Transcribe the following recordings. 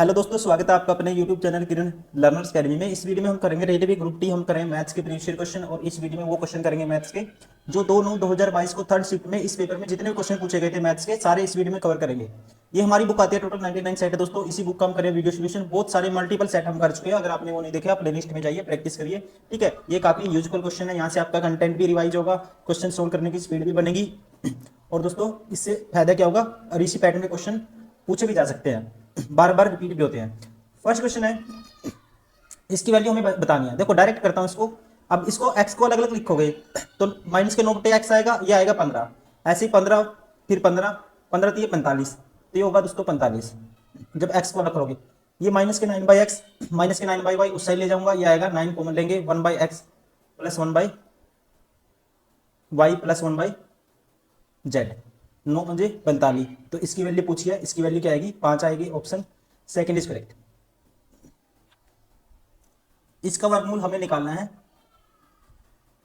Hello दोस्तों, स्वागत है आपका अपने YouTube चैनल किरण लर्नर्स अकेडमी में। इस वीडियो में हम करेंगे रेलवे ग्रुप डी, हम करेंगे मैथ्स के प्रीवियस ईयर क्वेश्चन। और इस वीडियो में वो क्वेश्चन करेंगे मैथ्स के जो 2/9/2022 को थर्ड शिफ्ट में इस पेपर में जितने भी क्वेश्चन पूछे गए थे मैथ्स के, सारे इस वीडियो में कवर करेंगे। ये हमारी बुक आती है, टोटल 99 सेट है दोस्तों। इसी बुक का हम करें वीडियो सोल्यूशन। बहुत सारे मल्टीपल सेट हम कर चुके हैं, अगर आपने वो नहीं देखे आप प्ले लिस्ट में जाइए, प्रैक्टिस करिए। ठीक है, ये काफी यूजफुल क्वेश्चन है, यहाँ से आपका कंटेंट भी रिवाइज होगा, क्वेश्चन सोल्व करने की स्पीड भी बनेगी। और दोस्तों इससे फायदा क्या होगा, और इसी पैटर्न में क्वेश्चन पूछे भी जा सकते हैं, बार बार रिपीट भी होते हैं। फर्स्ट क्वेश्चन है, इसकी वैल्यू हमें बतानी है। देखो डायरेक्ट करता हूं इसको। अब इसको x को अलग अलग लिखोगे तो माइनस के 9/x आएगा, ये आएगा 15। ऐसे ही 15, फिर 15, 15 तो ये 45, तो ये होगा दोस्तों 45। जब x को अलग करोगे, ये -9/x, -9/y उस साइड ले जाऊंगा, ये आएगा 9 कॉमन लेंगे, 1/x plus 1/y plus 1/z। 9 मुझे 45, तो इसकी वैल्यू पूछी है, इसकी वैल्यू क्या आएगी, 5 आएगी। Option second is correct. इसका वर्गमूल हमें निकालना है।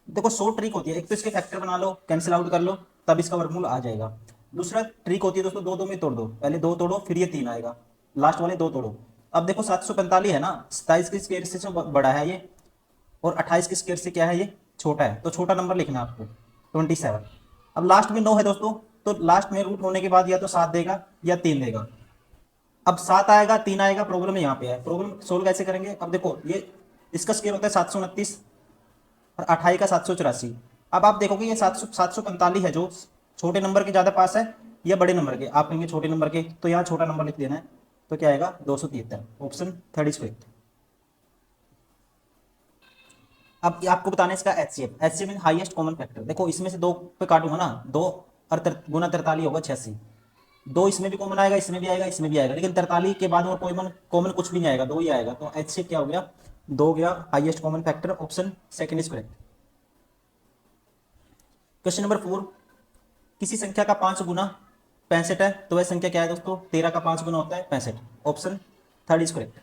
देखो 100 ट्रिक होती है, एक तो इसके फैक्टर बना लो, कैंसिल आउट कर लो, तब इसका वर्गमूल आ जाएगा। दूसरा ट्रिक होती है दोस्तों, दो दो में तोड़ दो, पहले दो तोड़ो फिर ये 3 आएगा, लास्ट वाले दो तोड़ो। अब देखो 745 है ना, 27 के स्क्वायर से बड़ा है ये, और 28 के स्क्वायर से क्या है ये छोटा है, तो छोटा नंबर लिखना है आपको 27। अब लास्ट में 9 है दोस्तों, तो लास्ट में रूट होने के बाद या तो 7 देगा या 3 देगा। अब 7 आएगा 3 आएगा, प्रॉब्लम यहाँ पे है। प्रॉब्लम सोल्व कैसे करेंगे, अब देखो ये इसका स्क्वायर होता है 729 और 28 का 784। अब आप देखोगे ये 745 है, जो छोटे नंबर के ज्यादा पास है या बड़े नंबर के, आप कहेंगे छोटे नंबर के, तो यहाँ छोटा नंबर लिख देना है, तो क्या आएगा 273। Option third is correct. अब आपको बताना है इसका HCF. HCF mean highest common factor. देखो इसमें से दो पे काटूंगा ना, दो और गुना 43 होगा 86। दो इसमें भी कॉमन आएगा, इसमें भी आएगा, इसमें भी आएगा, लेकिन 43 के बाद और कॉमन कॉमन कुछ भी नहीं आएगा, दो ही आएगा, तो एचसीएफ क्या हो गया, दो गया highest common factor. Option second is correct. Question number 4, किसी संख्या का 5 गुना 65 है, तो वह संख्या क्या है दोस्तों, 13 का 5 गुना होता है 65। Option third is correct.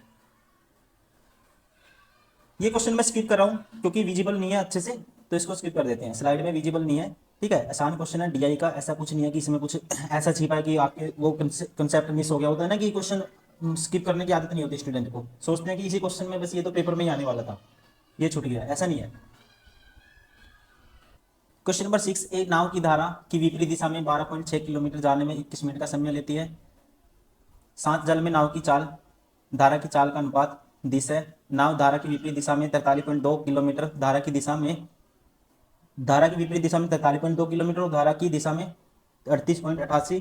ये क्वेश्चन मैं स्किप कर रहा हूँ क्योंकि विजिबल नहीं है अच्छे से, तो इसको स्किप कर देते हैं, स्लाइड में विजिबल नहीं है। ठीक है, आसान क्वेश्चन है डीआई का, ऐसा कुछ नहीं है कि इसमें कुछ ऐसा छिपा है कि आपके वो कंसेप्ट मिस हो गया। होता है ना कि क्वेश्चन स्किप करने की आदत नहीं होती स्टूडेंट को, सोचते हैं कि इसी क्वेश्चन में बस ये तो पेपर में ही आने वाला था, ये छूट गया, ऐसा नहीं है। क्वेश्चन नंबर 6, एक नाव की धारा की विपरीत दिशा में 12.6 किलोमीटर जाने में 21 मिनट का समय लेती है। शांत जल में नाव की चाल, धारा की चाल का अनुपात 10 है। नाव धारा की विपरीत दिशा में 43.2 किलोमीटर, धारा की दिशा में, धारा की विपरीत दिशा में 43.2 किलोमीटर और धारा की दिशा में 38.88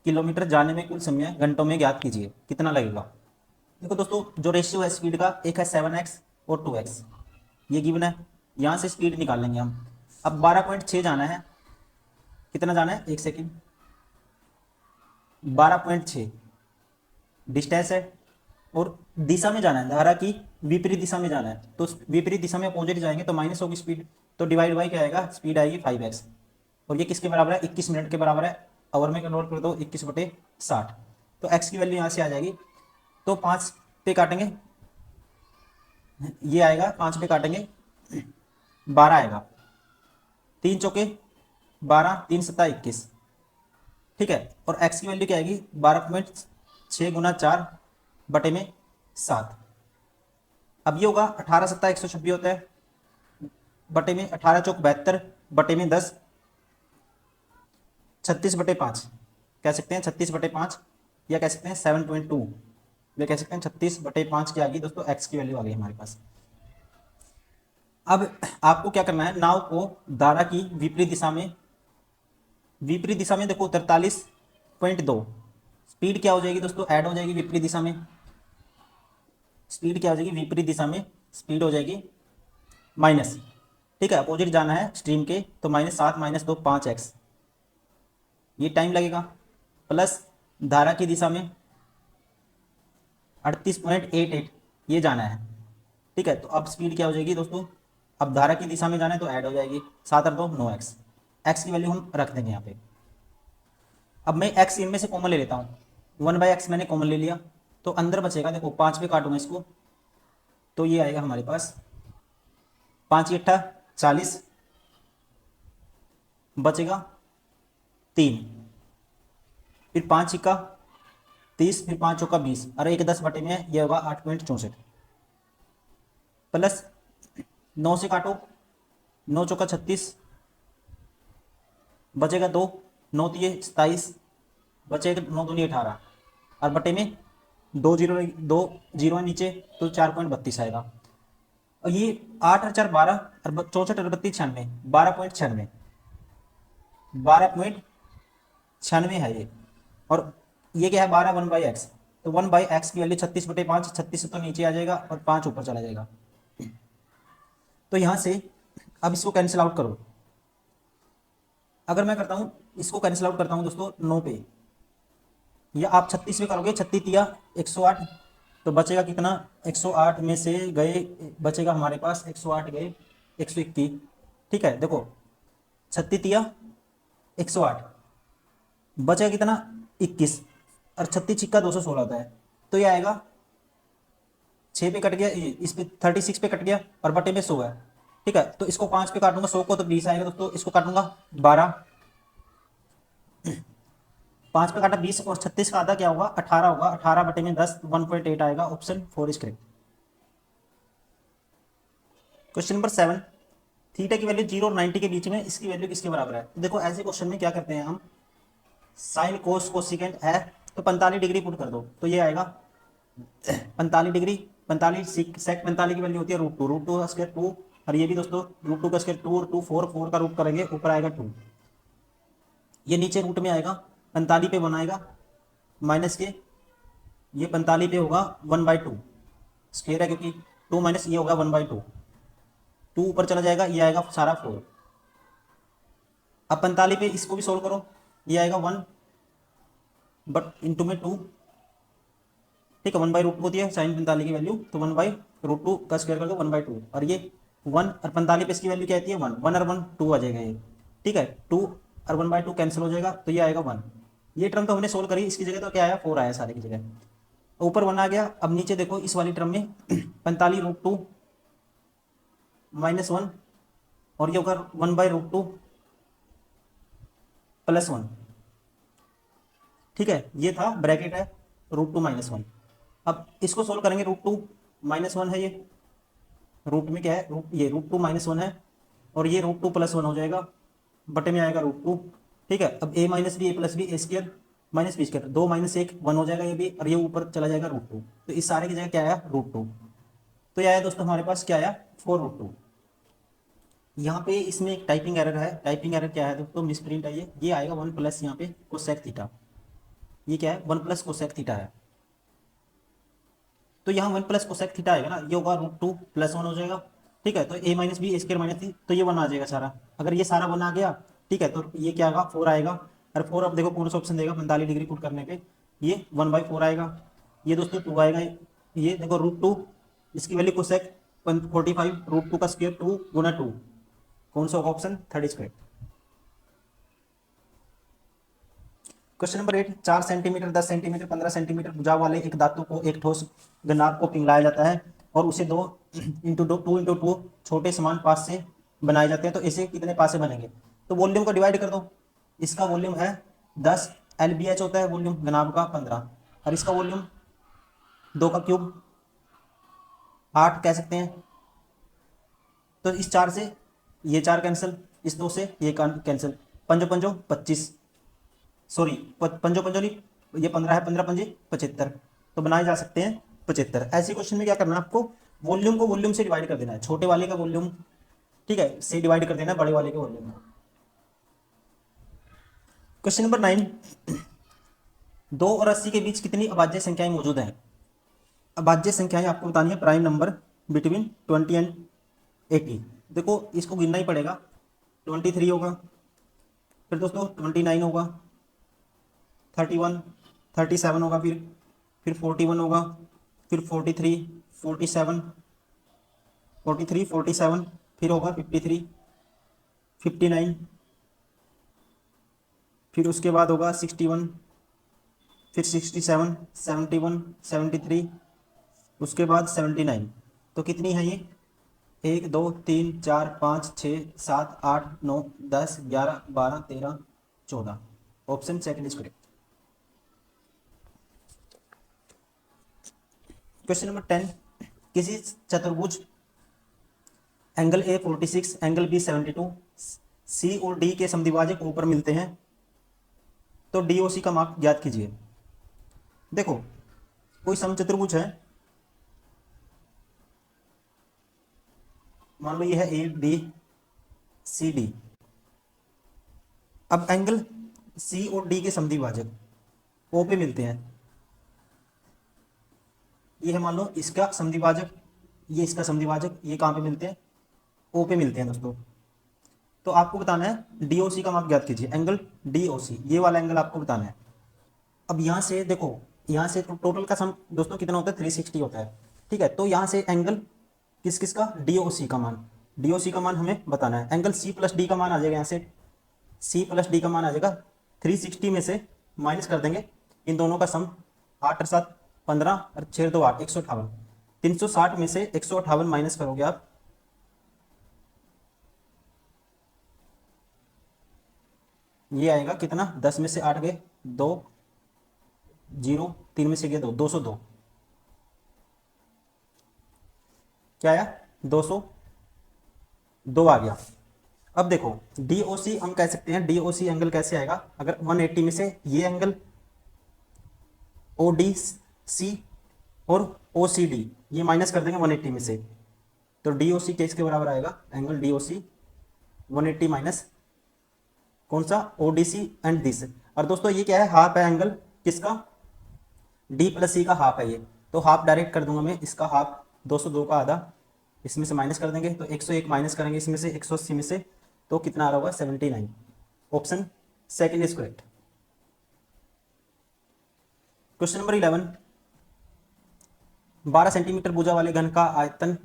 किलोमीटर जाने में कुल समय घंटों में ज्ञात कीजिए, कितना लगेगा। देखो दोस्तों जो रेशियो है स्पीड का, एक है 7x और 2x, ये गिवन है। यहाँ से स्पीड निकाल लेंगे हम। अब 12.6 जाना है, कितना जाना है, एक सेकेंड, 12.6 डिस्टेंस है, और दिशा में जाना है, धारा की विपरीत दिशा में जाना है, तो विपरीत दिशा में अपोजिट जाएंगे तो माइनस होगी स्पीड, तो डिवाइड बाई क्या आएगा, स्पीड आएगी 5x। और ये किसके बराबर है, 21 मिनट के बराबर है। आवर में कन्वर्ट कर दो, 21/60, तो x की वैल्यू यहाँ से आ जाएगी। तो 5 पे काटेंगे, ये आएगा, 5 पे काटेंगे 12 आएगा, 3 चौके 12, 3 सत्ता 21। ठीक है, और x की वैल्यू क्या आएगी, 12.6 गुना 4 बटे में 7। अब ये होगा 18 सत्ता 126 होता है, बटे में 18 चौक 72 बटे में 10, 36/5 कह सकते हैं, 36/5, या कह सकते हैं 7.2, या कह सकते हैं 36/5 की आ गई दोस्तों, x की वैल्यू आ गई हमारे पास। अब आपको क्या करना है, नाव को धारा की विपरीत दिशा में, विपरीत दिशा में देखो 43.2, स्पीड क्या हो जाएगी दोस्तों, ऐड हो जाएगी विपरीत दिशा में, स्पीड क्या हो जाएगी विपरीत दिशा में, स्पीड हो जाएगी माइनस। ठीक है, अपोजिट जाना है स्ट्रीम के, तो -7 -2 5x, ये टाइम लगेगा, प्लस धारा की दिशा में 38.88 ये जाना है। ठीक है, तो अब स्पीड क्या हो जाएगी दोस्तों, अब धारा की दिशा में जाना है तो ऐड हो जाएगी, 7 और 2 9x, x की वैल्यू हम रख देंगे यहाँ पे। अब मैं x इनमें से कॉमन ले लेता हूँ, 1/x मैंने कॉमन ले लिया, तो अंदर बचेगा, देखो 5 पे काटूंगा इसको, तो ये आएगा हमारे पास 5 × 8 40, बचेगा 3, फिर 5 × 30, फिर 5 चौका 20 और एक 10 बटे में ये होगा 8.64 प्लस 9 से काटो, 9 चौका 36, बचेगा 2, 9 तिये 27, बचेगा 9 दूनी 18 और बटे में 2 जीरो है नीचे तो 4.32 आएगा। और ये 8 और 4 12 और 64 और 32 96, 12.96, 12.96 है ये। और ये क्या है 12 1/x, तो 1/x की वैल्यू 36/5, 36 तो नीचे आ जाएगा और 5 ऊपर चला जाएगा। तो यहाँ से अब इसको कैंसिल आउट करो। अगर मैं करता हूँ इसको कैंसिल आउट करता हूँ दोस्तों 9 पे, या आप 36 पे करोगे, 36 तिया 108, तो बचेगा कितना 108 में से गए, बचेगा हमारे पास 108 गए 121। ठीक है देखो 36 तिया 108, बचेगा कितना 21 और 36 छिक्का 216 होता है, तो ये आएगा 6 पे कट गया, इस पे 36 पे कट गया और बटे में 100 है। ठीक है तो इसको 5 पे काटूंगा 100 को तो 20 आएगा दोस्तों, इसको काटूंगा 12, 5 पे काटा 20 और 36 का आधा क्या होगा 18 होगा, 18 बटे में 10 1.8 आएगा। Option 4 is correct. Question number 7, theta की वैल्यू 0 और 90 के बीच में, इसकी वैल्यू किसके बराबर है। तो देखो ऐसे क्वेश्चन में क्या करते हैं हम, साइन कोस कोसिकेंट है तो 45 डिग्री पुट कर दो, तो ये आएगा 45 डिग्री, 45 सेक 45 की वैल्यू होती है √2 का स्क्वायर 2, और ये भी दोस्तों √2 का स्क्वायर 2 और 2 4 का रूट करेंगे ऊपर आएगा 2, ये नीचे रूट में आएगा 45 पे बनाएगा माइनस के, ये 45 पे होगा 1/2 स्क्वायर है क्योंकि 2 माइनस ये होगा 1/2, 2 ऊपर चला जाएगा, ये आएगा सारा 4। अब 45 पे इसको भी सोल्व करो, ये आएगा 1 बट इंटू में 2। ठीक है 1/√2 होती है साइन 45 की वैल्यू, तो 1/√2 का स्क्वायर कर दो 1/2, और ये 1 और 45 पे इसकी वैल्यू क्या आती है 1, 1 और 1 2 आ जाएगा ये। ठीक है 2 और 1/2 कैंसिल हो जाएगा, तो ये आएगा 1। ये टर्म तो हमने सोल्व करी, इसकी जगह तो क्या आया 4 आया सारे की जगह, ऊपर 1 आ गया। अब नीचे देखो इस वाली टर्म में 45√2 -1 और ये होगा 1/√2 +1। ठीक है ये था ब्रैकेट है √2 -1। अब इसको सोल्व करेंगे, √2 -1 है, ये रूट में क्या है ये √2 -1 है और ये √2 +1 हो जाएगा, बटे में आएगा √2। ठीक है अब a - b a + b a² - b², 2 - 1 1 हो जाएगा ये भी, और ये ऊपर चला जाएगा √2, तो इस सारे की जगह क्या आया √2। तो ये आया दोस्तों हमारे पास क्या आया 4√2। यहाँ पे इसमें एक टाइपिंग एरर है, टाइपिंग एरर क्या है दोस्तों, मिस प्रिंट है ये आएगा 1 प्लस यहाँ पे कोसेक थीटा, ये क्या है 1 प्लस कोसेक थीटा है, तो यहाँ 1 प्लस कोसेक थीटा आएगा ना, ये होगा √2 +1 हो जाएगा। ठीक है तो a - b a² - c, तो ये 1 आ जाएगा सारा, अगर ये सारा 1 आ गया ठीक है तो ये क्या होगा 4 आएगा, और 4 अब देखो कौन सा ऑप्शन देगा 45 डिग्री पुट करने पे, ये 1/4 आएगा, ये दोस्तों 2 आएगा, ये देखो √2 इसकी वैल्यू कोसेक 45 √2 का स्क्वायर 2 गुना 2, कौन सा होगा option 3 is correct. Question number 8, 4 centimetre 10 centimetre 15 centimetre भुजा वाले एक धातु को एक ठोस घनाभ को पिघलाया जाता है और उसे 2 × 2 छोटे समान पास से बनाए जाते हैं, तो इसे कितने पास से बनेंगे। तो वॉल्यूम को डिवाइड कर दो, इसका वॉल्यूम है 10, LBH होता है वॉल्यूम घनाभ का 15, और इसका वॉल्यूम 2 का क्यूब 8 कह सकते हैं। तो इस 4 से ये 4 कैंसिल, इस 2 से ये कैंसिल, 5 5 25, सॉरी 5 5 नहीं, ये 15 है, 15 5 75, तो बनाए जा सकते हैं 75। ऐसे क्वेश्चन में क्या करना है आपको, वॉल्यूम को वॉल्यूम से डिवाइड कर देना है, छोटे वाले का वॉल्यूम ठीक है से डिवाइड कर देना है बड़े वाले के वॉल्यूम। क्वेश्चन नंबर 9, 2 और 80 के बीच कितनी अभाज्य संख्याएं मौजूद हैं। अभाज्य संख्याएं आपको बतानी है प्राइम नंबर बिटवीन 20 एंड 80। देखो इसको गिनना ही पड़ेगा, 23 होगा, फिर दोस्तों 29 होगा, 31 37 होगा, फिर 41 होगा, फिर 43 47 43 47, फिर होगा 53 59, फिर उसके बाद होगा 61, फिर 67 71 73, उसके बाद 79। तो कितनी है ये 1 2 3 4 5 6 7 8 9 10 11 12 13 14, option second is correct. Question number 10, किसी चतुर्भुज एंगल ए 46, एंगल बी 72, सी और डी के समद्विभाजक ऊपर मिलते हैं, तो डी ओ सी का माप ज्ञात कीजिए। देखो, कोई समचतुर्भुज है, मान लो ये है ए बी सी डी। अब एंगल सी और डी के समद्विभाजक ओ पे मिलते हैं। ये है मान लो इसका समद्विभाजक, ये इसका समद्विभाजक, ये कहाँ पे मिलते हैं? ओ पे मिलते हैं दोस्तों। तो आपको बताना है डीओसी का माप ज्ञात कीजिए। एंगल डीओसी, ये वाला एंगल आपको बताना है। अब यहाँ से देखो, यहाँ से तो टोटल का सम दोस्तों कितना होता है? 360 होता है। ठीक है, तो यहाँ से एंगल किस किस का? डीओसी का मान, डीओसी का मान हमें बताना है। एंगल सी प्लस डी का मान आ जाएगा, यहाँ से सी प्लस डी का मान आ जाएगा। 360 में से माइनस कर देंगे इन दोनों का सम, 8 और 7 15 और 6 2 8, 158। 360 में से 158 माइनस करोगे आप, ये आएगा कितना? 10 में से 8 गए 2, 0, 3 में से गए 2, 202। क्या आया? 202 आ गया। अब देखो DOC हम कह सकते हैं, DOC एंगल कैसे आएगा? अगर 180 में से ये एंगल ODC और OCD ये माइनस कर देंगे 180 में से, तो DOC किसके बराबर आएगा? एंगल DOC 180 माइनस कौन सा? ODC and this. और दोस्तों ये क्या है? हाफ है एंगल किसका? D प्लस C का हाफ है ये, तो हाफ डायरेक्ट कर दूंगा मैं, इसका हाफ 202 का आधा, इसमें से माइनस कर देंगे तो 101 माइनस करेंगे इसमें से 180 में से, तो कितना आ रहा होगा? 79। Option second is correct. Question number 11, 12 centimetre भुजा वाले घन का आयतन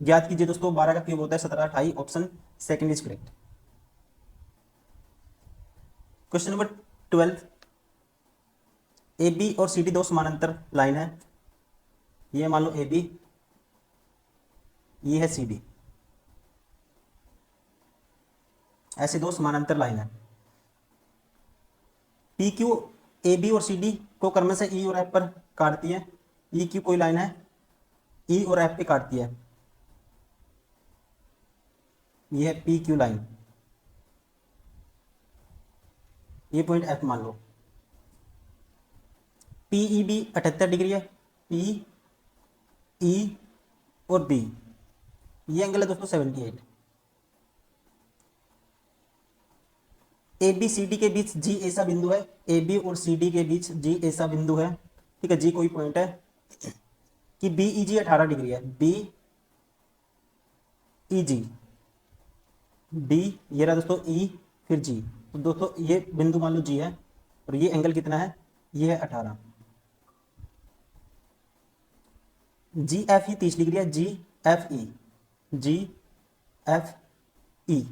ज्ञात कीजिए। दोस्तों 12 का क्यूब होता है 17 28, option second is correct. Question number 12, A B और सी डी दो समानांतर लाइन है। ये मान लो ए बी, ये है सी डी, ऐसे दो समानांतर लाइन है। पी क्यू ए बी और सी डी को क्रम से ई और एफ पर काटती है। ई क्यू कोई लाइन है, ई और एफ पे काटती है। ये है पी क्यू लाइन, ये पॉइंट एफ मान लो। पीई बी 78 डिग्री है, पी ई और बी ये एंगल है दोस्तों 78। ए बी सी डी के बीच जी ऐसा बिंदु है, ए बी और सी डी के बीच जी ऐसा बिंदु है, ठीक है, जी कोई पॉइंट है, कि बी ई जी 18 डिग्री है। बी ई जी, बी ये रहा दोस्तों ई, फिर जी, तो दोस्तों ये बिंदु मान लो जी है, और ये एंगल कितना है? ये है 18। जी एफ ई 30 डिग्री है, जी एफ ई, जी एफ ई,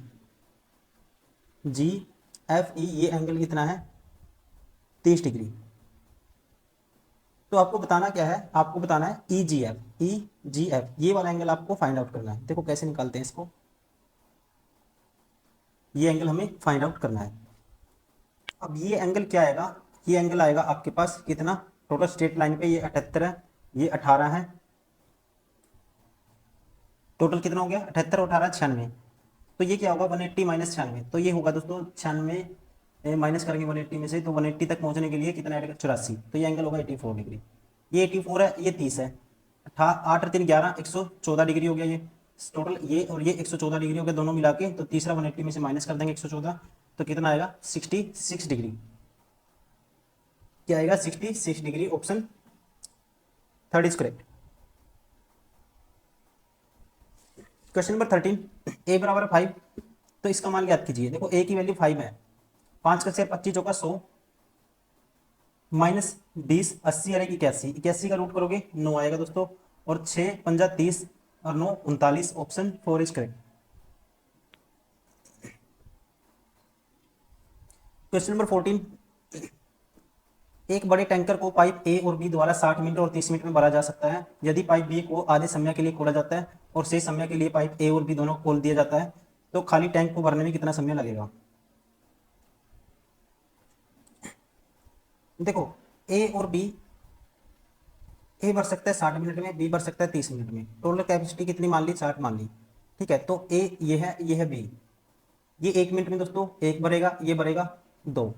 जी एफ ई ये एंगल कितना है? 30 डिग्री। तो आपको बताना क्या है? आपको बताना है ई जी एफ, ई जी एफ ये वाला एंगल आपको फाइंड आउट करना है। देखो कैसे निकालते हैं इसको, ये एंगल हमें फाइंड आउट करना है। अब ये एंगल क्या आएगा? ये एंगल आएगा आपके पास कितना? टोटल स्ट्रेट लाइन पे ये 78 है, ये 18 है, टोटल कितना हो गया? 78 और 18 96। तो ये क्या होगा? 180 माइनस 96, तो ये होगा दोस्तों 96 माइनस करेंगे 180 में से, तो 180 तक पहुंचने के लिए कितना ऐड? 84, तो ये एंगल होगा 84 डिग्री। ये 84 है, ये 30 है, 8 और 3 11, 114 डिग्री हो गया ये टोटल, ये और ये 114 डिग्री हो गया दोनों मिला के, तो तीसरा 180 में से माइनस कर देंगे 114, तो कितना आएगा? 66 डिग्री। क्या आएगा? 66 degree. Option third is correct. Question number 13, ए बराबर 5, तो इसका मान ज्ञात कीजिए। देखो ए की वैल्यू 5 है, 5 का 25 चौका 100 माइनस 20 80 और 81, 81 का रूट करोगे 9 आएगा दोस्तों, और 6 पंजा 30 और 9 39, option 4 is correct. Question number 14, एक बड़े टैंकर को पाइप ए और बी द्वारा 60 मिनट और 30 मिनट में भरा जा सकता है। यदि पाइप बी को आधे समय के लिए खोला जाता है और शेष समय के लिए पाइप ए और बी दोनों को खोल दिया जाता है, तो खाली टैंक को भरने में कितना समय लगेगा? देखो ए और बी, ए भर सकता है 60 मिनट में, बी भर सकता है 30 मिनट में। टोटल कैपेसिटी कितनी मान ली, 60 मान ली। ठीक है, तो ए ये है बी। ये 1 मिनट में दोस्तों एक भरेगा, ये भरेगा 2।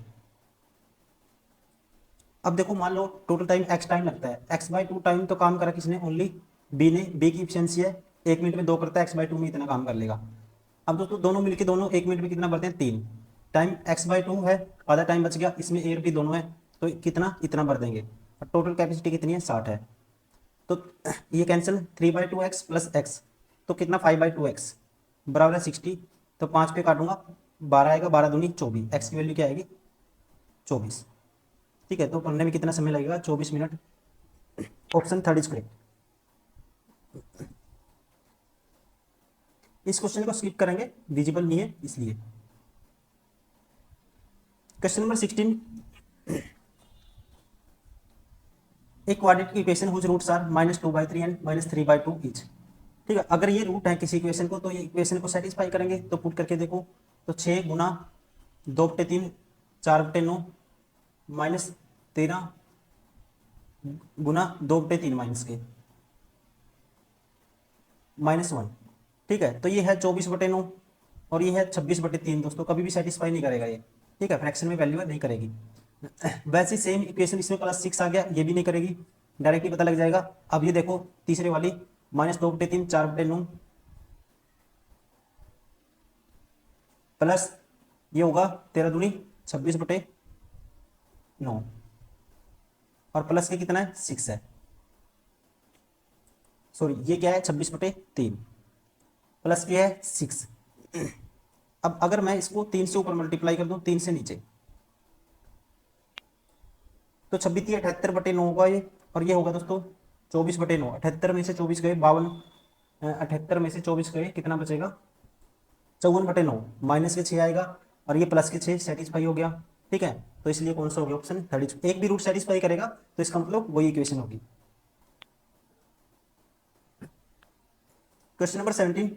अब देखो मान लो टोटल टाइम एक्स टाइम लगता है, x/2 टाइम तो काम करा किसने, ओनली बी ने। बी की इफिशियंसी है 1 मिनट में 2 करता है, x/2 में इतना काम कर लेगा। अब दोस्तों दोनों मिलके दोनों 1 मिनट में कितना भरते हैं, 3 टाइम। x/2 है, आधा टाइम बच गया, इसमें ए और बी दोनों है, तो कितना इतना भर देंगे। और टोटल कैपेसिटी कितनी है, 60 है। तो ये कैंसिल, 3/2x प्लस एक्स, तो कितना 5/2x बराबर है 60। तो 5 पे काटूंगा 12 आएगा, 12 दूनी 24, एक्स की वैल्यू क्या आएगी 24। ठीक है, तो पढ़ने में कितना समय लगेगा, 24 minute. Option third is correct. इस क्वेश्चन को स्किप करेंगे, विजिबल नहीं है इसलिए। क्वेश्चन नंबर 16, एक quadratic equation whose roots are -2/3 and -3/2 each. ठीक है, अगर ये रूट है किसी इक्वेशन को तो ये इक्वेशन को सेटिस्फाई करेंगे। तो पुट करके देखो, तो 6 गुना 2/3 4/9 -13 गुना 2/3 माइनस के -1। ठीक है, तो ये है 24/9 और ये है 26/3। दोस्तों कभी भी सेटिस्फाई नहीं करेगा ये। ठीक है, फ्रैक्शन में वैल्यू है, नहीं करेगी। वैसे सेम इक्वेशन इसमें +6 आ गया, ये भी नहीं करेगी, डायरेक्टली पता लग जाएगा। अब ये देखो तीसरे वाली -2/3 4/9 प्लस ये होगा 13 दूनी 26/9 और प्लस के कितना है 6 है, सॉरी ये क्या है 26/3 प्लस ये है 6। अब अगर मैं इसको 3 से ऊपर मल्टीप्लाई कर दूं, 3 से नीचे, तो 26 78/9 होगा ये। और ये होगा दोस्तों 24/9। 78 में से 24 गए 52, 78 में से 24 गए कितना बचेगा 54/9, माइनस के 6 आएगा और ये प्लस के 6 सेटिस्फाई हो गया। ठीक है, तो इसलिए कौन सा हो गया ऑप्शन थर्ड। एक भी रूट सेटिस्फाई करेगा तो इसका मतलब वही इक्वेशन होगी। क्वेश्चन नंबर 17,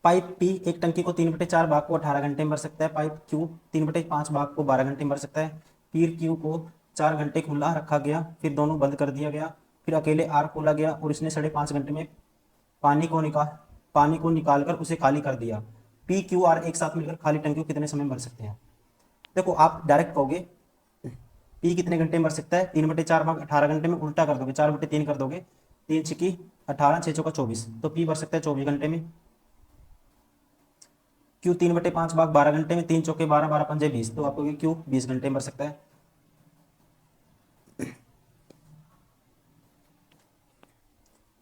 पाइप पी एक टंकी को 3/4 भाग को 18 घंटे में भर सकता है। पाइप क्यू 3/5 भाग को 12 घंटे में भर सकता है। फिर क्यू को 4 घंटे खुला रखा गया, फिर दोनों बंद कर दिया गया, फिर अकेले आर खोला गया और इसने 5.5 घंटे में पानी को निकाल कर उसे खाली कर दिया। पी क्यू आर एक साथ मिलकर खाली टंकी को कितने समय में भर सकते हैं। देखो आप डायरेक्ट कहोगे पी कितने घंटे में भर सकता है, 3/4 भाग 18 घंटे में, उल्टा कर दोगे 4/3 कर दोगे, 3 छिकी 18 6 चौका 24, तो पी भर सकता है 24 घंटे में। क्यू 3/5 भाग 12 घंटे में, 3 चौके 12 12 पंजे 20, तो आपको क्यू 20 घंटे में भर सकता है।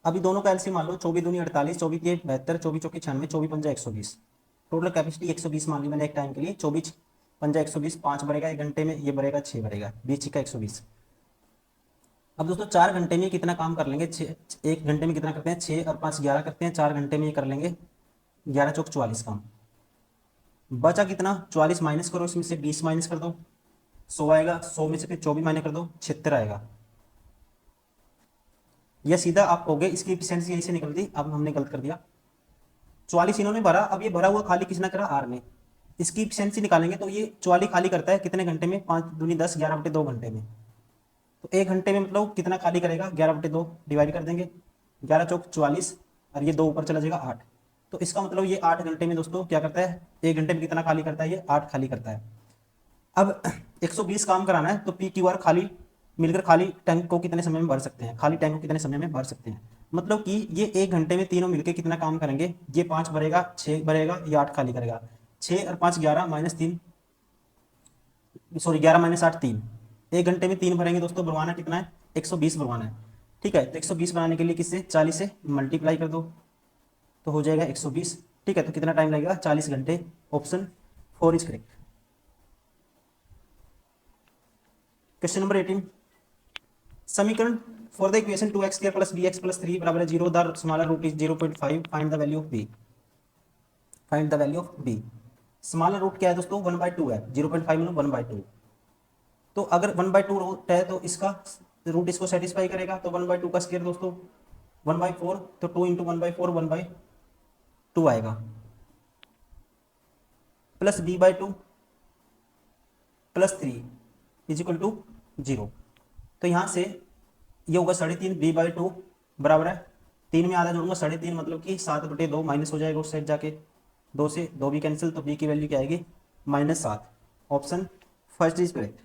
अभी दोनों का एलसीएम मान लो, 24 दूनी 48, 24 के 72, 24 चौके 96, 24 पंजा 120। टोटल कैपेसिटी 120 मान ली मैंने एक टाइम के लिए। 24 पंजा 120, 5 भरेगा 1 घंटे में, ये भरेगा 6 भरेगा, 20 का 120। अब दोस्तों 4 घंटे में कितना काम कर लेंगे, 1 घंटे में कितना करते हैं 6 और 5 11 करते हैं, 4 घंटे में ये कर लेंगे 11 चौक 44 काम। बचा कितना 44 माइनस करो, इसमें से 20 माइनस कर दो 100 आएगा, 100 में से फिर 24 माइनस कर दो 76 आएगा। यह सीधा आप कहोगे इसकी एफिशिएंसी यहीं से निकलती, अब हमने गलत कर दिया। 44 इन्होंने भरा, अब ये भरा हुआ खाली किसने करा, आर ने। इसकी एफिशिएंसी निकालेंगे तो ये 44 खाली करता है कितने घंटे में, 5 दूनी 10, 11/2 घंटे में। तो 1 घंटे में मतलब कितना खाली करेगा, 11/2 डिवाइड कर देंगे, 11 चौक 44 और ये 2 ऊपर चला जाएगा 8। तो इसका मतलब ये 8 घंटे में दोस्तों क्या करता है, 1 घंटे में कितना खाली करता है, ये 8 खाली करता है। अब 120 काम कराना है तो पी क्यू आर खाली मिलकर खाली टैंक को कितने समय में भर सकते हैं, खाली टैंक को कितने समय में भर सकते हैं। मतलब कि ये 1 घंटे में तीनों मिलकर कितना काम करेंगे, ये 5 भरेगा 6 भरेगा, ये 8 खाली करेगा। 6 और 5 11 -3, सॉरी 11 - 8 3। 1 घंटे में 3 भरेंगे दोस्तों, भरवाना कितना है 120 भरवाना है। ठीक है, तो 120 बनाने के लिए किससे 40 से मल्टीप्लाई कर दो तो हो जाएगा 120। ठीक है, तो कितना टाइम लगेगा 40 घंटे। Option 4 is correct. Question number 18, समीकरण for the equation 2x² + bx + 3 बराबर है 0, the smaller root is 0.5, find the value of b। Find the value of b। Smaller root क्या है दोस्तों 1/2 है, 0.5 मतलब 1/2। तो अगर 1/2 रूट है तो इसका रूट इसको सेटिस्फाई करेगा, तो 1/2 का स्क्वायर दोस्तों 1/4, तो 2 × 1/4 1/2 आएगा, प्लस b/2 + 3 = 0। तो यहाँ से ये होगा 3.5, b/2 बराबर है 3 में आधा जोड़ूंगा 3.5 मतलब कि 7/2 माइनस हो जाएगा उस साइड जाके 2 से 2 भी कैंसिल, तो b की वैल्यू क्या आएगी -7। Option first is correct.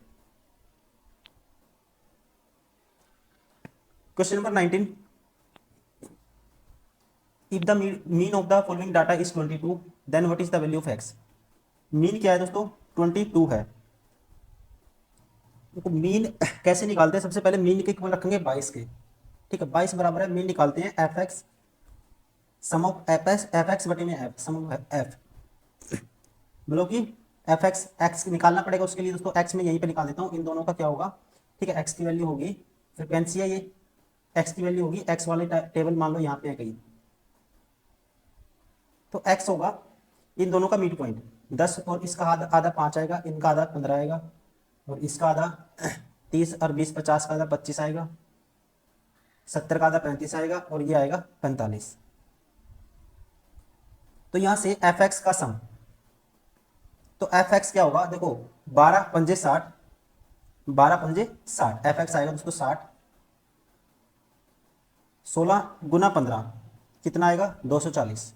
Question number 19, if the mean of the following data is 22 then what is the value of x। Mean क्या है दोस्तों 22 है। देखो मीन कैसे निकालते हैं, सबसे पहले मीन के कीमत रखेंगे 22 के, ठीक है 22 बराबर है मीन निकालते हैं f(x) सम ऑफ f(x) बटे में f सम ऑफ f, बोलो कि f(x) x निकालना पड़ेगा, उसके लिए दोस्तों x में यहीं पे निकाल देता हूँ, इन दोनों का क्या होगा, ठीक है x की वैल्यू होगी फ्रिक्वेंसी है, ये x की वैल्यू होगी x वाले टेबल मान लो यहाँ पे है कहीं, तो x होगा इन दोनों का मिड पॉइंट 10 और इसका आधा 5 आएगा, इनका आधा 15 आएगा और इसका आधा 30 और 20 50 का आधा 25 आएगा, 70 का आधा 35 आएगा और ये आएगा 45। तो यहां से f(x) का सम, तो f(x) क्या होगा देखो 12 पंजे 60, 12 पंजे 60 f(x) आएगा दोस्तों 60, 16 गुना 15 कितना आएगा 240,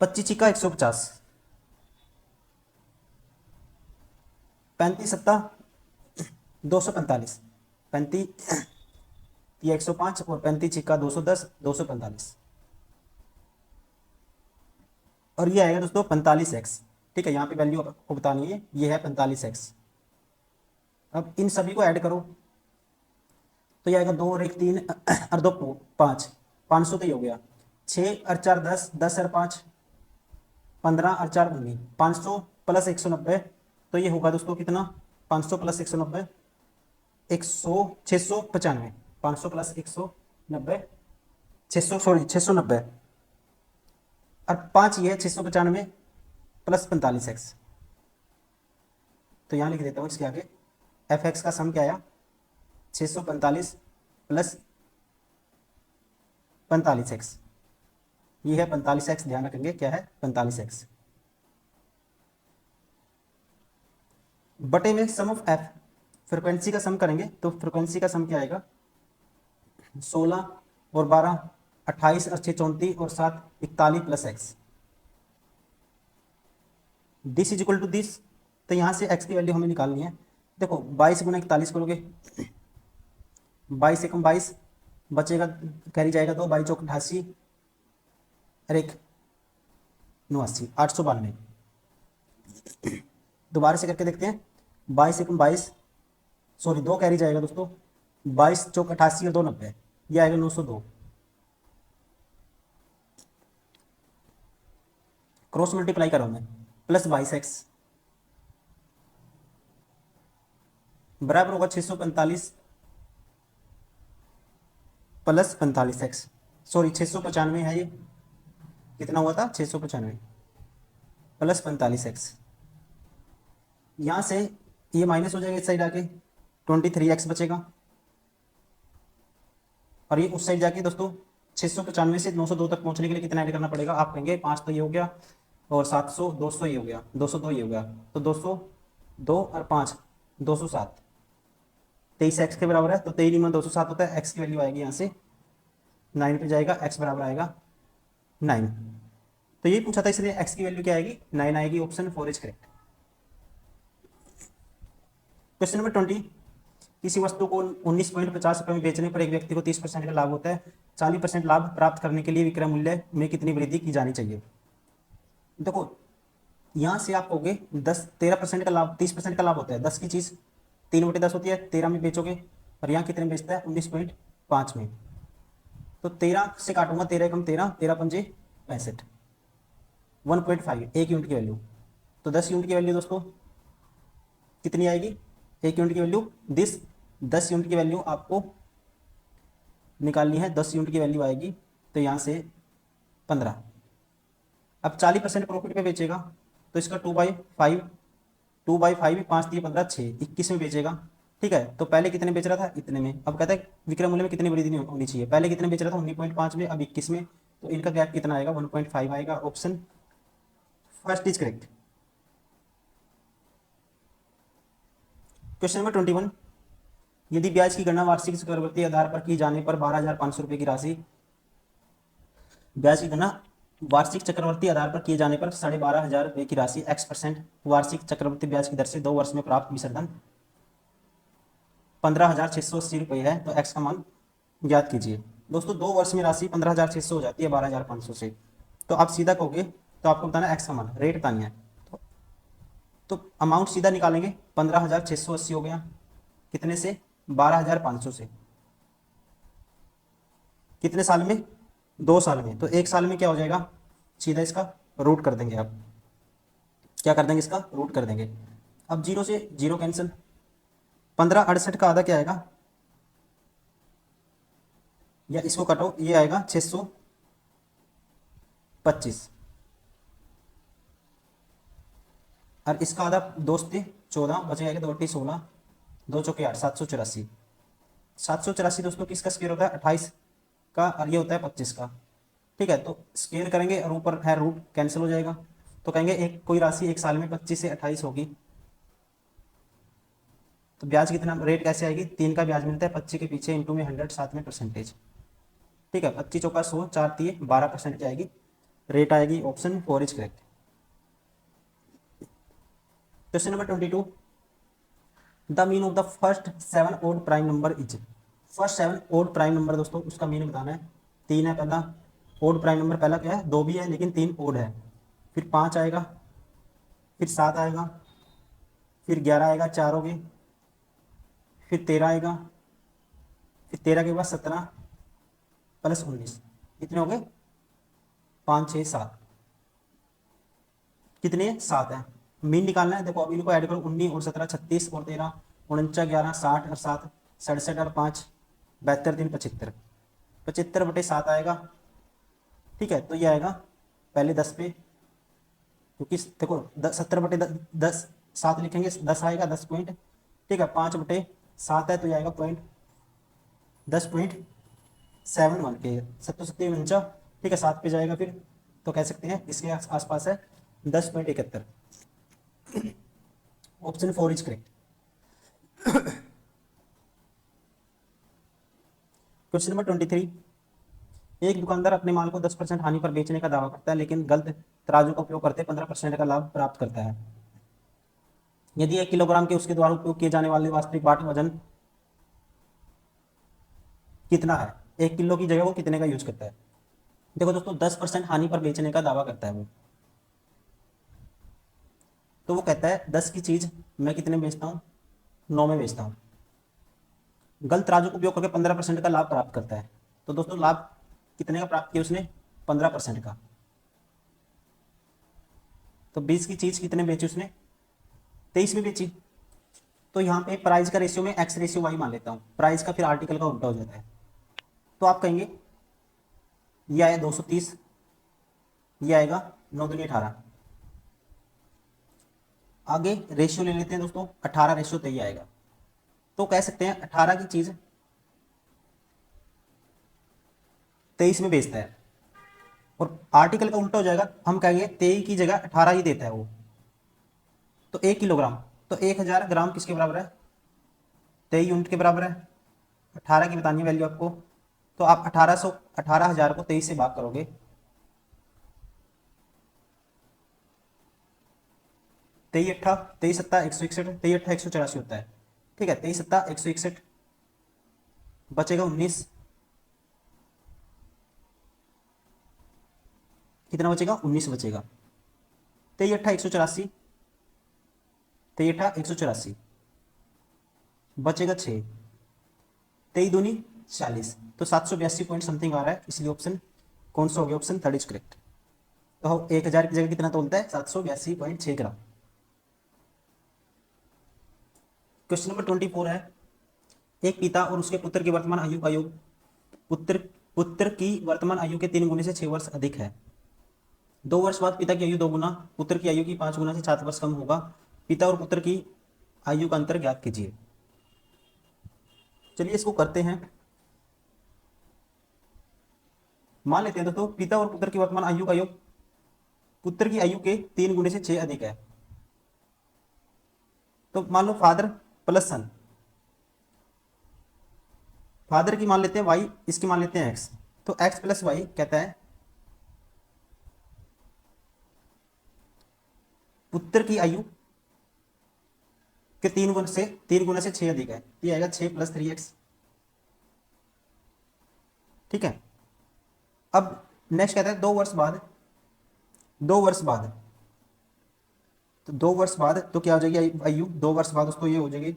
25 छिक्का 150, 35 सत्ता 245, 35 ये 105 और 35 छिक्का 210 245 और ये आएगा दोस्तों 45x, ठीक है यहाँ पे वैल्यू आपको बतानी है, ये है 45x। अब इन सभी को ऐड करो तो ये आएगा 2 और 1 3 और 2 5, 500 तो ये हो गया, 6 और 4 10, 10 और 5 15 और 4 19, 500 प्लस 190 तो ये होगा दोस्तों कितना 500 प्लस 190 100 695, 500 प्लस 190 600 सॉरी 690 और 5 ये है 695 प्लस 45x, तो यहाँ लिख देता हूँ इसके आगे f(x) का सम क्या आया 645 प्लस 45x, ये है 45x, ध्यान रखेंगे क्या है 45x, बटे में सम ऑफ f, फ्रिक्वेंसी का सम करेंगे तो फ्रिक्वेंसी का सम क्या आएगा 16 और 12 28 और 6 34 और 7 41 plus x, this is equal to this, तो यहाँ से x की वैल्यू हमें निकालनी है। देखो 22 गुना 41 करोगे 22 एकम 22 बचेगा कैरी जाएगा 2 22 चौक 88 और 1 89 892, दोबारा से करके देखते हैं 22 एकम 22 सॉरी 2 कैरी जाएगा दोस्तों 22 चौक 88 और 2 90, ये आएगा 902, क्रॉस मल्टीप्लाई करो मैं प्लस 22x बराबर होगा 645 प्लस 45x, सॉरी 695 है, ये कितना हुआ था 695 प्लस 45x, यहां से ये माइनस हो जाएगा इस साइड आके 23x बचेगा और ये उस साइड जाके दोस्तों 695 से 902 तक पहुंचने के लिए कितना ऐड करना पड़ेगा, आप कहेंगे 5 तो ये हो गया और 700 200 ये हो गया 202 ये हो गया, तो 202 और 5 207 23x के बराबर है, तो 23 में 207 होता है, x की वैल्यू आएगी यहाँ से 9 पे जाएगा, x बराबर आएगा 9, तो ये पूछा था इसलिए x की वैल्यू क्या आएगी 9 आएगी, option 4 is correct. Question number 20, किसी वस्तु को 19.50 रुपये में बेचने पर एक व्यक्ति को 30% का लाभ होता है, 40% लाभ प्राप्त करने के लिए विक्रय मूल्य में कितनी वृद्धि की जानी चाहिए। देखो यहाँ से आप कहोगे 13% का लाभ 30% का लाभ होता है, 10 की चीज़ 3/10 होती है, 13 में बेचोगे और यहाँ कितने में बेचता है 19.5 में, तो 13 से काटूंगा 13 एकम 13 13 पंजे 65 1.5 एक यूनिट की वैल्यू, तो 10 यूनिट की वैल्यू दोस्तों कितनी आएगी, एक यूनिट की वैल्यू 10 यूनिट की वैल्यू आपको निकालनी है, 10 यूनिट की वैल्यू आएगी तो यहाँ से 15। अब 40% प्रॉफिट पे बेचेगा तो इसका 2/5 2/5 5 3 15 6 21 में बेचेगा, ठीक है, तो पहले कितने बेच रहा था इतने में, अब कहता है विक्रय मूल्य में कितनी वृद्धि नहीं होनी चाहिए, पहले कितने बेच रहा था 19.5 में अब 21 में, तो इनका गैप कितना आएगा 1.5 आएगा, option first is correct. Question number 21, यदि ब्याज की गणना वार्षिक चक्रवृद्धि आधार पर की जाने पर 12,500 रुपये की राशि, ब्याज की गणना वार्षिक चक्रवृद्धि आधार पर किए जाने पर 12,500 रुपये की राशि x% वार्षिक चक्रवृद्धि ब्याज की दर से 2 वर्ष में प्राप्त विसर्जन 15,680 रुपये है, तो x का मान ज्ञात कीजिए। दोस्तों 2 वर्ष में राशि 15,600 हो जाती है 12,500 से, तो आप सीधा कहोगे, तो आपको बताना x का मान, रेट बतानी है। तो अमाउंट सीधा निकालेंगे, 15,680 हो गया कितने से, 12,500 से, कितने साल में, 2 साल में। तो 1 साल में क्या हो जाएगा, सीधा इसका रूट कर देंगे। आप क्या कर देंगे, इसका रूट कर देंगे। अब 0 से 0 कैंसिल, 1568 का आधा क्या आएगा, या इसको कटो, ये आएगा 625, और इसका आधा दोस्त थे 14, बचेगा 2 टी 16, 2 चौके 8, 784। 784 दोस्तों किसका स्क्वायर होता है, 28 का, और ये होता है 25 का। ठीक है, तो स्क्वायर करेंगे और ऊपर है रूट, कैंसिल हो जाएगा। तो कहेंगे एक कोई राशि 1 साल में 25 से 28 होगी, तो ब्याज कितना, रेट कैसे आएगी, 3 का ब्याज मिलता है 25 के पीछे इंटू में 100, साथ में परसेंटेज। ठीक है, 25 चौका 100, 4 तिये 12% की आएगी, रेट आएगी option 4 is correct. Question number 22, the mean of the first 7 odd prime number is, first 7 odd prime number दोस्तों उसका मीन बताना है। 3 है पहला ओड प्राइम नंबर, पहला क्या है, 2 भी है लेकिन 3 ओड है, फिर 5 आएगा, फिर 7 आएगा, फिर 11 आएगा, 4 हो गए, फिर 13 आएगा, फिर 13 के बाद 17 प्लस 19, कितने हो गए, 5 6 7, कितने 7 है। मीन निकालना है, देखो अभी इनको ऐड करो, 19 और 17 36 और 13 49 11 60 और 7 67 और 5 72 3 75, 75/7 आएगा। ठीक है, तो ये आएगा पहले 10 पे, क्योंकि देखो 70/10 7 लिखेंगे, 10 आएगा 10 पॉइंट। ठीक है, 5/7 है तो ये आएगा पॉइंट 10.71 के 7 ठीक है, 7 पे जाएगा फिर, तो कह सकते हैं इसके आसपास है 10.71, option 4 is correct. Question number 23, एक दुकानदार अपने माल को 10% हानि पर बेचने का दावा करता है लेकिन गलत तराजू का उपयोग करते 15% का लाभ प्राप्त करता है। यदि 1 किलोग्राम के उसके द्वारा उपयोग किए जाने वाले वास्तविक बाट वजन कितना है, 1 किलो की जगह वो कितने का यूज करता है। देखो दोस्तों 10% हानि पर बेचने का दावा करता है वो, तो वो कहता है 10 की चीज मैं कितने बेचता हूँ, 9 में बेचता हूँ, गलत तराजू का उपयोग करके 15% का लाभ प्राप्त करता है। तो दोस्तों लाभ कितने का प्राप्त किया उसने, 15% का। तो 20 की चीज कितने बेची उसने, 23 में बेची। तो यहाँ पे प्राइस का रेशियो में एक्स रेशियो वाई मान लेता हूँ, प्राइस का फिर आर्टिकल का उल्टा हो जाता है। तो आप कहेंगे ये आया 230, ये आएगा 9 दूनी 18, आगे रेशियो ले लेते हैं दोस्तों, 18:23 आएगा। तो कह सकते हैं 18 की चीज 23 में बेचता है, और आर्टिकल का उल्टा हो जाएगा, हम कहेंगे 23 की जगह 18 ही देता है वो। तो 1 किलोग्राम, तो 1000 ग्राम किसके बराबर है, 23 यूनिट के बराबर है। 18 की बतानी है वैल्यू आपको, तो आप 18,000 को 23 से भाग करोगे, 23 सत्ता 161 होता है। ठीक है, 23 सत्ता 161, बचेगा 19, कितना बचेगा, 19 बचेगा। 23 184 बचेगा 6, 23 दूनी 40, तो 782 पॉइंट समथिंग आ रहा है, इसलिए ऑप्शन कौन सा हो गया, ऑप्शन 3 इज करेक्ट। तो 1000 की जगह कितना तोलता है, 782.6 ग्राम। क्वेश्चन नंबर 24 है, एक पिता और उसके पुत्र की वर्तमान आयु का योग पुत्र पुत्र की वर्तमान आयु के 3 गुने से 6 वर्ष अधिक है। 2 वर्ष बाद पिता की आयु 2 गुना, पुत्र की आयु की 5 गुना से 7 वर्ष कम होगा। पिता और पुत्र की आयु का अंतर ज्ञात कीजिए। चलिए इसको करते हैं। मान लेते हैं दोस्तों पिता और पुत्र की वर्तमान आयु का योग पुत्र की आयु के 3 गुने से 6 अधिक है। तो मान लो फादर प्लस सन, फादर की मान लेते हैं वाई, इसकी मान लेते हैं एक्स। तो एक्स प्लस वाई कहता है पुत्र की आयु के 3 गुना से 6 अधिक है, ये आएगा 6 + 3x। ठीक है। अब नेक्स्ट कहता है 2 वर्ष बाद, 2 वर्ष बाद, तो 2 वर्ष बाद तो क्या हो जाएगी आयु, 2 वर्ष बाद उसको ये हो जाएगी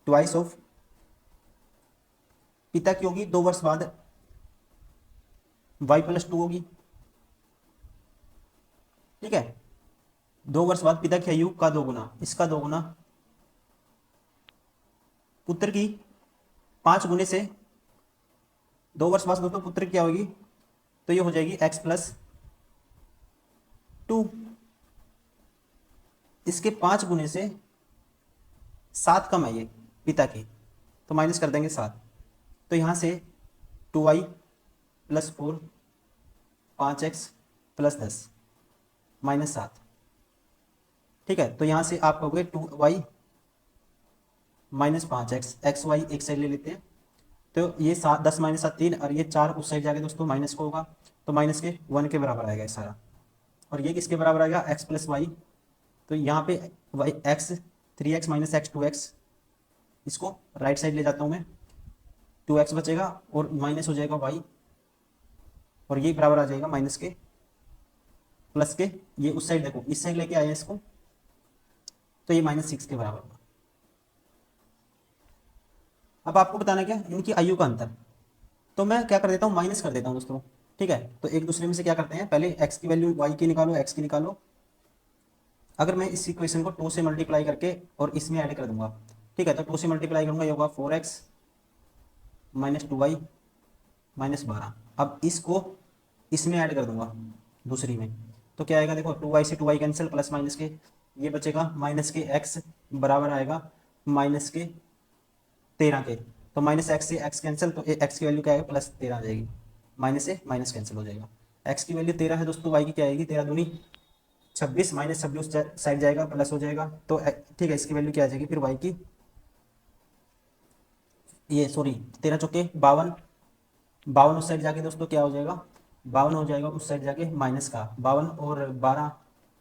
ट्वाइस ऑफ पिता की होगी, 2 वर्ष बाद y+2 होगी। ठीक है। 2 वर्ष बाद पिता की आयु का 2 गुना, इसका 2 गुना, पुत्र की 5 गुने से 2 वर्ष बाद दोस्तों पुत्र की क्या होगी, तो ये हो जाएगी x+2। इसके 5 गुने से 7 कम है ये पिता की, तो माइनस कर देंगे 7। तो यहाँ से 2y+4 5x+10 -7। ठीक है। तो यहाँ से आप कहोगे 2y -5x, एक्स वाई एक साइड ले लेते हैं, तो ये 7 10 - 7 3 और ये 4 उस साइड जाके दोस्तों माइनस को होगा, तो माइनस के 1 के बराबर आएगा ये सारा। और ये किसके बराबर आएगा, x+y। तो यहाँ पे y x 3x - x 2x, इसको राइट साइड ले जाता हूँ मैं, 2x बचेगा और माइनस हो जाएगा y, और ये बराबर आ जाएगा माइनस के प्लस के, ये उस साइड देखो इस साइड लेके आए इसको, तो ये -6 के बराबर होगा। अब आपको बताना क्या, इनकी आयु का अंतर। तो मैं क्या कर देता हूँ, माइनस कर देता हूँ दोस्तों। ठीक है। तो एक दूसरे में से क्या करते हैं, पहले x की वैल्यू y की निकालो, x की निकालो। अगर मैं इस इक्वेशन को 2 से मल्टीप्लाई करके और इसमें ऐड कर दूंगा, ठीक है, तो 2 से मल्टीप्लाई करूंगा, ये होगा 4x - 2y -12। अब इसको इसमें ऐड कर दूंगा दूसरी में, तो क्या आएगा देखो, 2y से 2y कैंसिल, प्लस माइनस के ये बचेगा माइनस के x बराबर आएगा -13 के। तो -x से x कैंसिल, तो x की वैल्यू क्या आएगा, +13 आ जाएगी, माइनस से माइनस कैंसिल हो जाएगा। x की वैल्यू 13 है दोस्तों, y की क्या आएगी, 13 दूनी 26, -26 उस साइड जाएगा, प्लस हो जाएगा। तो ठीक है, इसकी वैल्यू क्या आ जाएगी फिर y की, ये सॉरी 13 चौके 52, 52 उस साइड जाके दोस्तों क्या हो जाएगा, 52 हो जाएगा उस साइड जाके माइनस का 52 और 12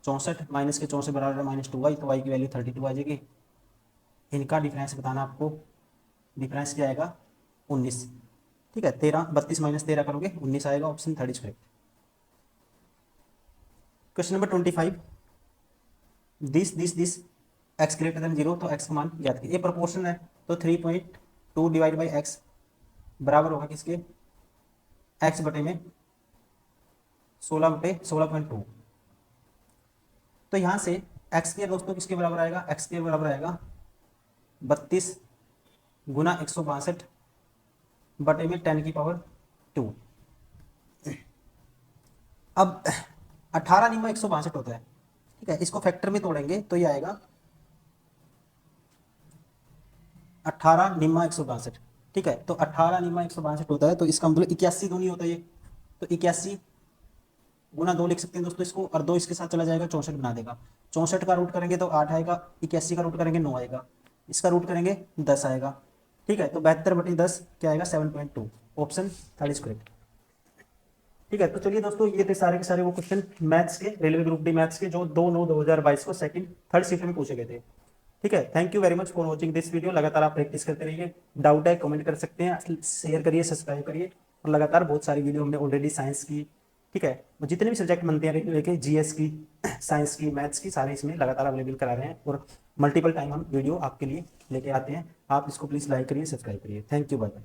64, माइनस के 64 बराबर -2y, तो y की वैल्यू 32 आ जाएगी। इनका डिफरेंस बताना आपको, डिफरेंस क्या आएगा 19। ठीक है। 32 - 13 करोगे 19 आएगा, option 3 is correct. Question number 25, this x greater than 0, तो x का मान याद कीजिए, ये प्रोपोर्शन है, तो 3.2 डिवाइड बाई x बराबर होगा किसके, x बटे में 16/16.2। तो यहाँ से x के दोस्तों किसके बराबर आएगा, x के बराबर आएगा 32 गुना 162 बटे में 10⁻²। अब 18 निम्मा 162 होता है। ठीक है। इसको फैक्टर में तोड़ेंगे तो ये आएगा 18 निम्मा 162। ठीक है। तो 18 निम्मा 162 होता है, तो इसका मतलब 81 दूनी होता है ये, तो 81 गुना 2 लिख सकते हैं दोस्तों इसको, और 2 इसके साथ चला जाएगा 64 बना देगा। 64 का रूट करेंगे तो 8 आएगा, 81 का रूट करेंगे 9 आएगा, इसका रूट करेंगे 10 आएगा। ठीक है। तो 72/10 क्या आएगा 7.2, ऑप्शन 3 इज करेक्ट। ठीक है। तो चलिए दोस्तों, ये थे सारे के सारे वो क्वेश्चन मैथ्स के, रेलवे ग्रुप डी मैथ्स के, जो 2/9/2022 को सेकंड थर्ड शिफ्ट में पूछे गए थे। ठीक है। Thank you very much for watching this video. लगातार आप प्रैक्टिस करते रहिए, डाउट है कमेंट कर सकते हैं, शेयर करिए, सब्सक्राइब करिए, और लगातार बहुत सारी वीडियो हमने ऑलरेडी साइंस की, ठीक है, जितने भी सब्जेक्ट बनते हैं रेलवे के, जीएस की, साइंस की, मैथ्स की, सारे इसमें लगातार अवेलेबल करा रहे हैं, और मल्टीपल टाइम हम वीडियो आपके लिए लेके आते हैं। आप इसको प्लीज़ लाइक करिए, सब्सक्राइब करिए। Thank you, bye bye.